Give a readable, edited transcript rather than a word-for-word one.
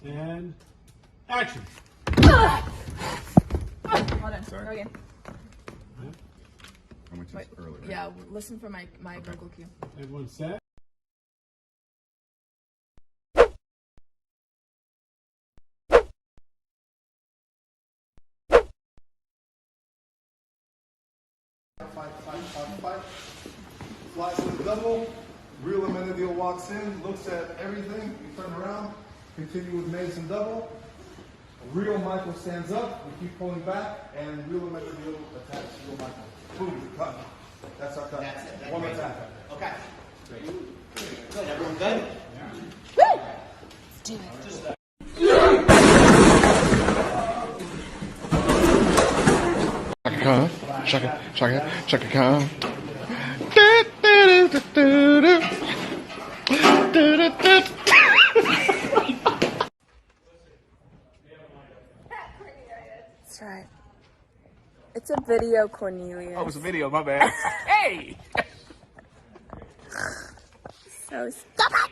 And action. Hold on. Sorry. Go again. How much is early? Right? Yeah, listen for my vocal cue. Everyone set? Fight. Flies to the double. Real Amenadiel walks in, looks at everything. We turn around. Continue with Mason double. Real Michael stands up. We keep pulling back, and Real Amenadiel attacks Real Michael. Boom, cut. That's our cut. That's it. That's One great. attack. Okay. Great. Good. Everyone good? Woo! Let's do it. Chaka Khan. That's right. It's a video, Cornelius. Oh, it's a video, my bad. Hey! So stupid.